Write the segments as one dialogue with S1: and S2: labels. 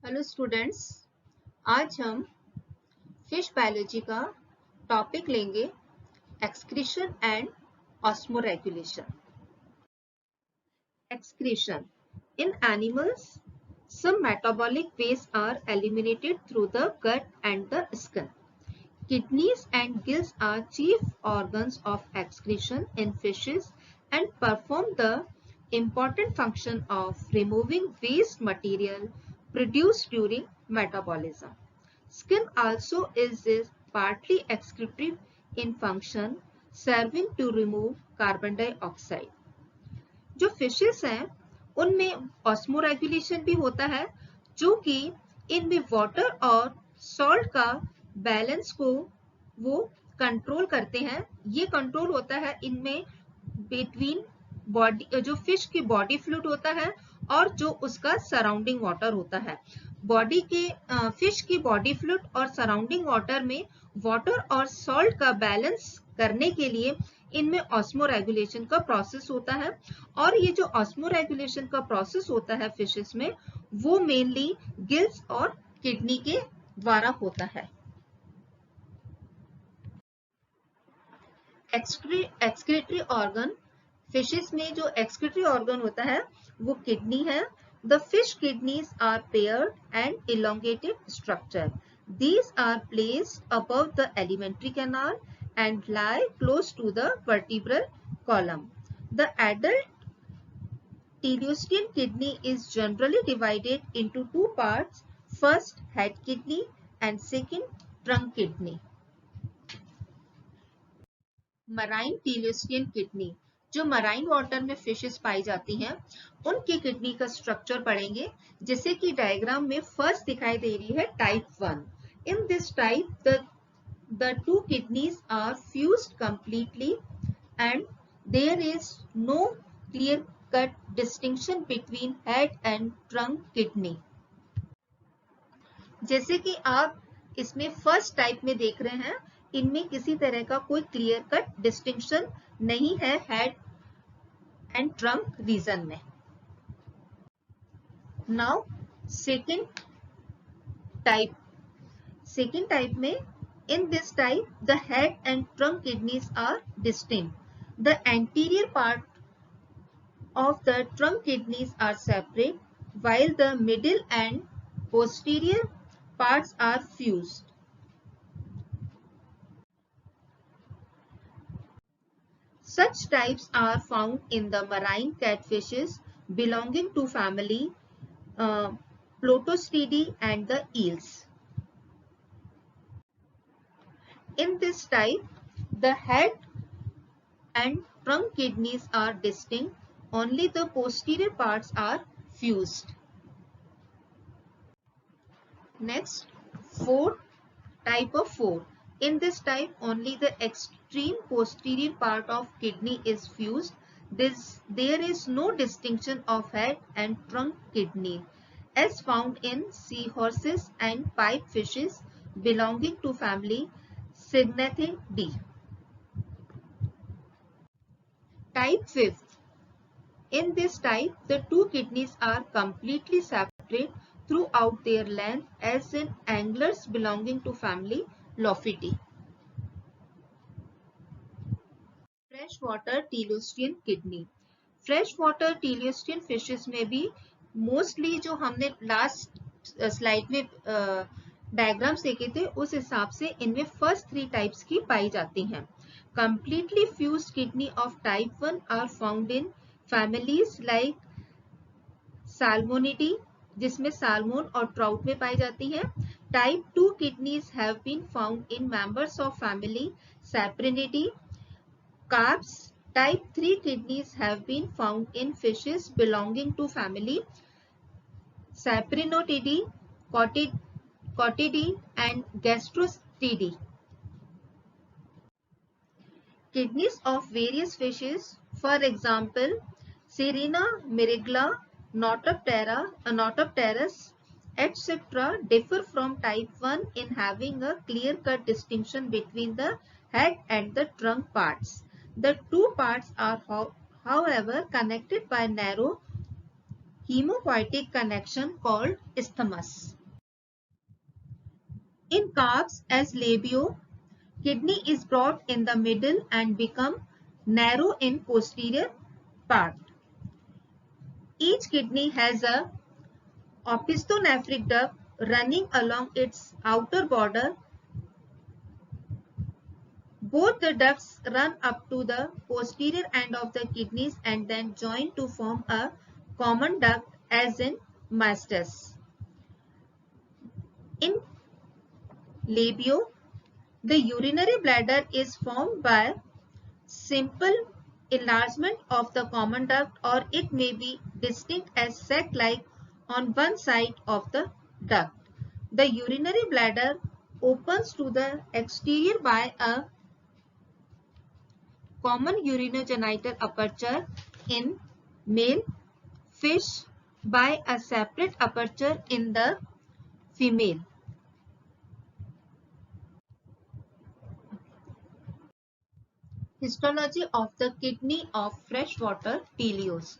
S1: Hello students, आज हम fish biology का टॉपिक लेंगे excretion and osmoregulation. Excretion. In animals, some metabolic waste are eliminated through the gut and the skin. Kidneys and gills are chief organs of excretion in fishes and perform the important function of removing waste material produced during metabolism. Skin also is partly excretive in function, serving to remove carbon dioxide. जो fishes हैं उनमें osmoregulation भी होता है, जो कि इनमें water और सॉल्ट का बैलेंस को वो कंट्रोल करते हैं. ये कंट्रोल होता है इनमें बिटवीन बॉडी, जो फिश की बॉडी फ्लूइड होता है और जो उसका सराउंडिंग वाटर होता है. बॉडी के फिश की बॉडी फ्लूइड और सराउंडिंग वाटर में वाटर और सॉल्ट का बैलेंस करने के लिए इनमें ऑस्मोरेगुलेशन का प्रोसेस होता है. और ये जो ऑस्मोरेगुलेशन का प्रोसेस होता है फिशेस में, वो मेनली गिल्स और किडनी के द्वारा होता है. Excretory organ. फिशेस में जो एक्सक्रीटरी ऑर्गन होता है वो किडनी है. The fish kidneys are paired and elongated structure. These are placed above the alimentary canal and lie close to the vertebral column. The adult teleostean kidney is generally divided into two parts, first head kidney and second trunk kidney. Marine teleostean kidney. जो marine water में fishes पाई जाती हैं उनकी kidney का structure पढ़ेंगे, जैसे कि डायग्राम में फर्स्ट दिखाई दे रही है type 1. In this type the two kidneys are fused completely and there is no clear cut distinction between head and trunk kidney. जैसे कि आप इसमें फर्स्ट टाइप में देख रहे हैं, इनमें किसी तरह का कोई क्लियर कट डिस्टिंक्शन नहीं है हेड एंड ट्रंक रीजन में. नाउ सेकेंड टाइप में, in this type the head and trunk kidneys are distinct. The anterior part of the trunk kidneys are separate while the middle and posterior parts are fused. Such types are found in the marine catfishes belonging to family Plotostidae and the eels. In this type, the head and trunk kidneys are distinct, only the posterior parts are fused. Next, type of 4. In this type, only the extreme posterior part of kidney is fused. There is no distinction of head and trunk kidney, as found in seahorses and pipe fishes belonging to family Cygnethidae. Type 5. In this type, the two kidneys are completely separate throughout their length, as in anglers belonging to family Lophidae. Freshwater teleostean kidney. Freshwater teleostean fishes में भी mostly जो हमने last slide में diagrams देखे थे उस हिसाब से इनमें फर्स्ट 3 टाइप्स की पाई जाती हैं. Completely fused kidney of type 1 are found in families like Salmonidae, जिसमें साल्मोन और ट्राउट में पाई जाती है. Type 2 kidneys have been found in members of family Saprinidae. Carps. Type 3 kidneys have been found in fishes belonging to family Saprinotidae, Cotidae and Gastrostidae. Kidneys of various fishes, for example, Sirena mirigla, Notopterus, etc., differ from type 1 in having a clear-cut distinction between the head and the trunk parts. The two parts are, however, connected by narrow hemopoietic connection called isthmus. In calves as labio, kidney is brought in the middle and become narrow in posterior part. Each kidney has a opistonephric duct running along its outer border. Both the ducts run up to the posterior end of the kidneys and then join to form a common duct as in mastus. In labio, the urinary bladder is formed by simple enlargement of the common duct, or it may be distinct as sac-like on one side of the duct. The urinary bladder opens to the exterior by a common urinogenital aperture in male, fish by a separate aperture in the female. Histology of the kidney of freshwater teleost.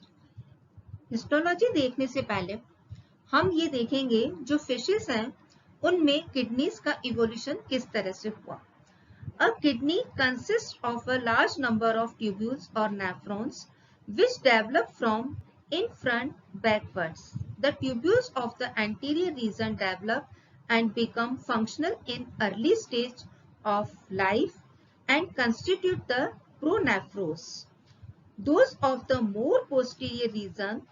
S1: Histology देखने से पहले हम ये देखेंगे जो fishes हैं उनमें kidneys का इवोल्यूशन किस तरह से हुआ. A kidney consists of a large number of tubules or nephrons which develop from in front backwards. The tubules of the anterior region develop and become functional in early stage of life and constitute the pronephros. Those of the more posterior region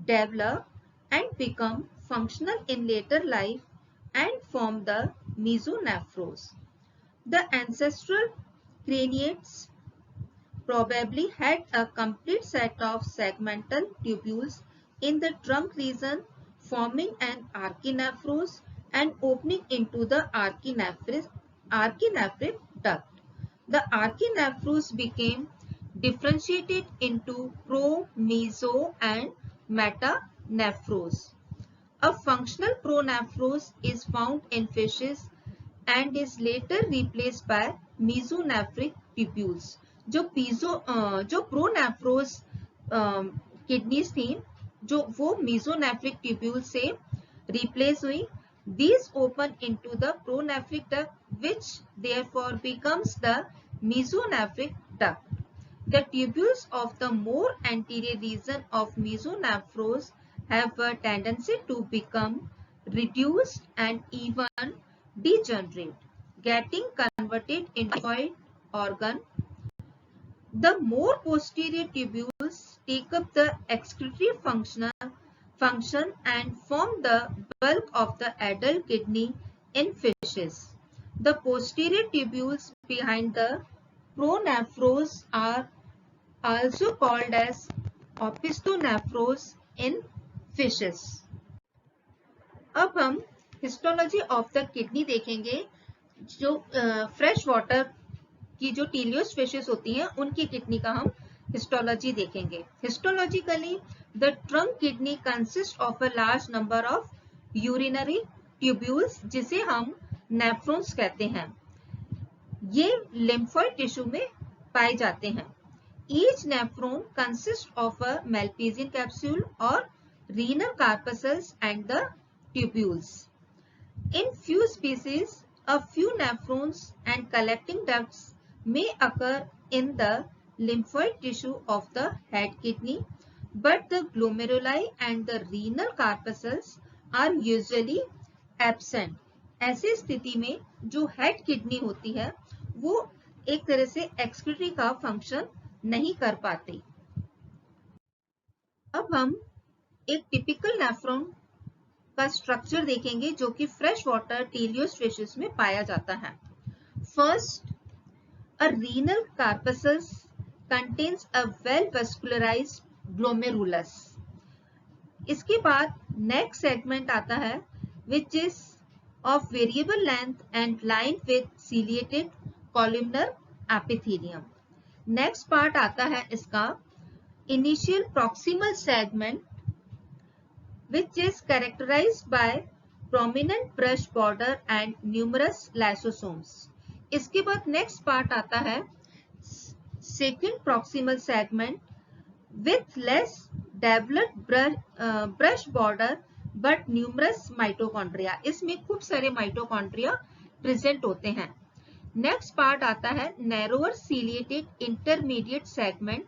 S1: develop and become functional in later life and form the mesonephros. The ancestral craniates probably had a complete set of segmental tubules in the trunk region forming an archinephros and opening into the archinephric duct. The archinephros became differentiated into pro, meso and metanephros. A functional pronephros is found in fishes and is later replaced by mesonephric tubules. जो प्रोनेफ्रोस kidneys थी जो वो mesonephric tubules से replace हुई. These open into the pronephric duct which therefore becomes the mesonephric duct. The tubules of the more anterior region of mesonephros have a tendency to become reduced and even degenerate, getting converted into lymphoid organ. The more posterior tubules take up the excretory function and form the bulk of the adult kidney in fishes. The posterior tubules behind the pronephros are also called as opistonephros in fishes. अब हम histology of the kidney देखेंगे. जो fresh water की जो टीलियोस fishes होती हैं उनकी kidney का हम हिस्टोलॉजी देखेंगे. Histologically the trunk kidney consist of a large number of urinary tubules जिसे हम नेफ्रॉन्स कहते हैं. ये लिम्फोइड टिश्यू में पाए जाते हैं. Each nephron consist of a malpighian capsule और renal corpuscles and the tubules. In few species, a few nephrons and collecting ducts may occur in the lymphoid tissue of the head kidney, but the glomeruli and the renal corpuscles are usually absent. ऐसी स्थिति में जो head kidney होती है वो एक तरह से एक्सक्रीटरी का फंक्शन नहीं कर पाती. अब हम एक टिपिकल नेफ्रॉन का स्ट्रक्चर देखेंगे जो कि फ्रेश वाटर टेलियोस फिशेस में पाया जाता है. First, a renal corpuscles contains a well vascularised glomerulus. इसके बाद नेक्स्ट सेगमेंट आता है which is of variable length and line with ciliated columnar epithelium. Next part आता है इसका initial proximal segment which is characterized by prominent brush border and numerous lysosomes. इसके बाद next part आता है second proximal segment with less developed brush border but numerous mitochondria. इसमें खूब सारे माइटोकॉन्ड्रिया प्रेजेंट होते हैं. नेक्स्ट पार्ट आता है नैरोअर सीलिएटेड इंटरमीडिएट सेगमेंट,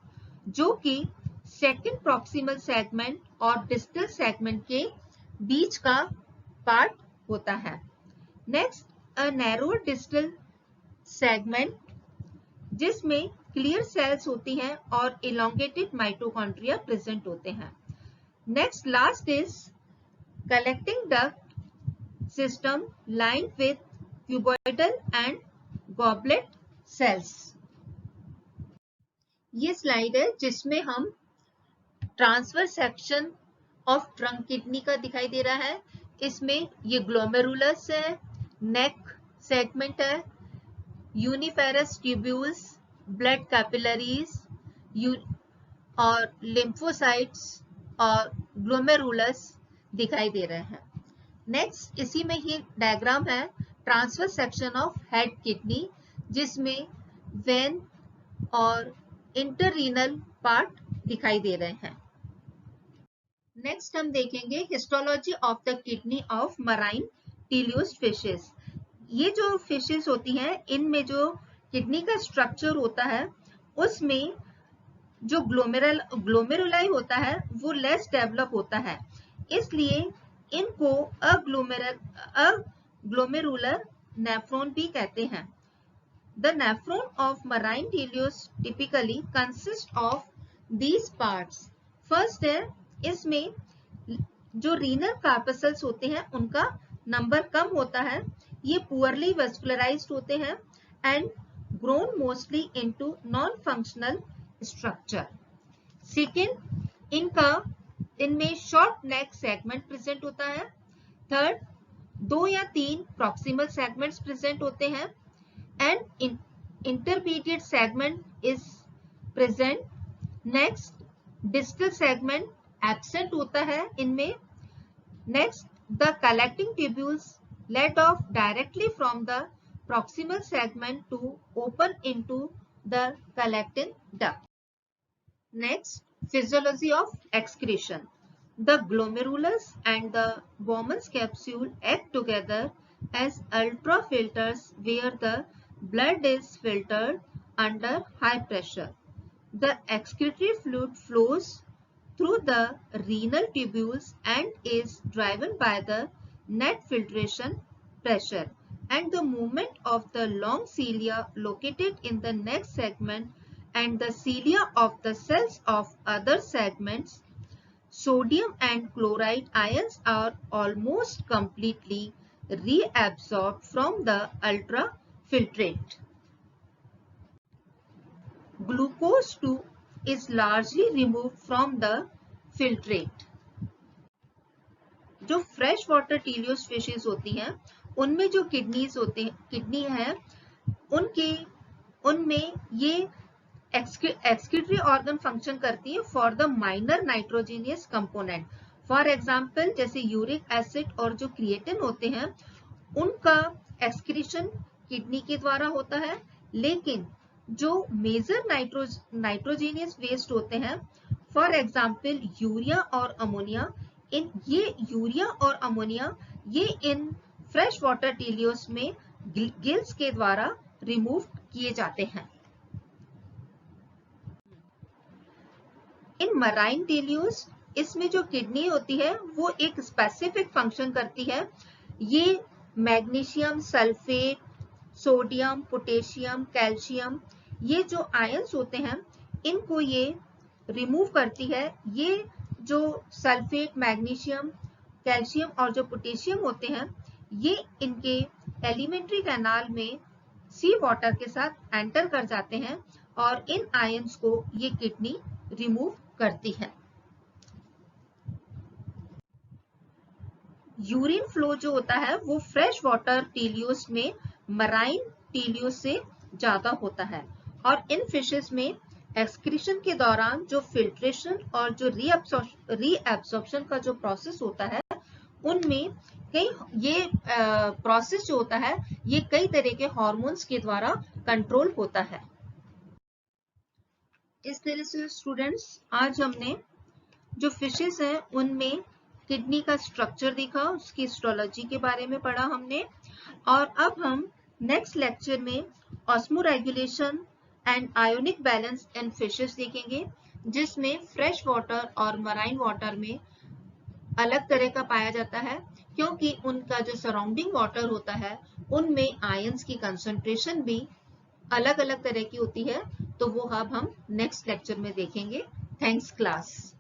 S1: जो कि सेकंड प्रॉक्सिमल सेगमेंट और डिस्टल सेगमेंट के बीच का पार्ट होता है. नेक्स्ट अ नैरोअर डिस्टल सेगमेंट, जिसमें क्लियर सेल्स होती हैं और इलोंगेटेड माइटोकॉन्ड्रिया प्रेजेंट होते हैं. Next last is collecting duct system lined with cuboidal and goblet cells. ये स्लाइड है जिसमें हम transverse section of trunk kidney का दिखाई दे रहा है. इसमें ये ग्लोमेरुलस है, नेक सेगमेंट है, यूनिफेरस ट्यूब्यूल्स, ब्लड कैपिलरीज और लिम्फोसाइट्स और ग्लोमेरुलस दिखाई दे रहे हैं. नेक्स्ट इसी में ही डायग्राम है transverse section of head kidney, जिसमें वेन और इंटररीनल पार्ट दिखाई दे रहे हैं. नेक्स्ट हम देखेंगे histology of the kidney of marine teleost fishes. ये जो फिशेस होती हैं, इनमें जो किडनी का स्ट्रक्चर होता है उसमें जो ग्लोमेरुलाई होता है वो लेस डेवलप होता है, इसलिए इनको अग्लोमेरुलर नेफ्रॉन भी कहते हैं. The nephron of marine teleos typically consist of these parts. First है, इसमें जो रीनल कार्पसल्स होते हैं उनका नंबर कम होता है. ये पुअरली वेस्कुलराइज्ड होते हैं and grown mostly into non functional structure. Second, इनमें शॉर्ट नेक सेगमेंट प्रेजेंट होता है. थर्ड, 2 या 3 प्रॉक्सिमल सेगमेंट्स प्रेजेंट होते हैं and intermediate segment is present. Next, distal segment absent होता है इनमें. Next, the collecting tubules led off directly from the proximal segment to open into the collecting duct. Next, physiology of excretion. The glomerulus and the Bowman's capsule act together as ultrafilters where the blood is filtered under high pressure. The excretory fluid flows through the renal tubules and is driven by the net filtration pressure, and the movement of the long cilia located in the next segment and the cilia of the cells of other segments. Sodium and chloride ions are almost completely reabsorbed from the ultrafiltrate. Glucose too is largely removed from the filtrate. जो fresh water टीलियोस fishes होती हैं, उनमें जो kidney है, उनमें ये excretory organ function करती है for the minor nitrogenous component. For example, जैसे यूरिक एसिड और जो क्रिएटिन होते हैं, उनका एक्सक्रीशन किडनी के द्वारा होता है. लेकिन जो मेजर नाइट्रोजीनियस वेस्ट होते हैं, फॉर एग्जाम्पल यूरिया और अमोनिया, ये इन फ्रेश वाटर टीलियोस में गिल्स के द्वारा रिमूव किए जाते हैं. इन मराइन टीलियोस, इसमें जो किडनी होती है वो एक स्पेसिफिक फंक्शन करती है. ये magnesium sulphate, sodium, potassium, calcium, ये जो आयंस होते हैं, इनको ये रिमूव करती है. ये जो सल्फेट, मैग्नीशियम, कैल्शियम और जो पोटेशियम होते हैं, ये इनके एलिमेंट्री कैनाल में सी वाटर के साथ एंटर कर जाते हैं और इन आयंस को ये किडनी रिमूव करती है. यूरिन फ्लो जो होता है वो फ्रेश वाटर टीलियोस में मराइन टीलियोस से ज्यादा होता है, और इन फिशेस में एक्सक्रीशन के दौरान जो फिल्ट्रेशन और जो रीएब्सॉर्प्शन का जो प्रोसेस होता है, उनमें ये प्रोसेस जो होता है ये कई तरह के हार्मोन्स के द्वारा कंट्रोल होता है. इस तरह से स्टूडेंट्स आज हमने जो फिशेस हैं उनमें किडनी का स्ट्रक्चर देखा, उसकी हिस्टोलॉजी के बारे में पढ़ा हमने। और अब हम नेक्स्ट लेक्चर में osmoregulation and ionic balance in fishes देखेंगे, जिसमें फ्रेश वाटर और मराइन वाटर में अलग तरह का पाया जाता है, क्योंकि उनका जो सराउंडिंग वाटर होता है उनमें आयंस की कंसंट्रेशन भी अलग अलग तरह की होती है। तो वो अब हम नेक्स्ट लेक्चर में देखेंगे। Thanks class.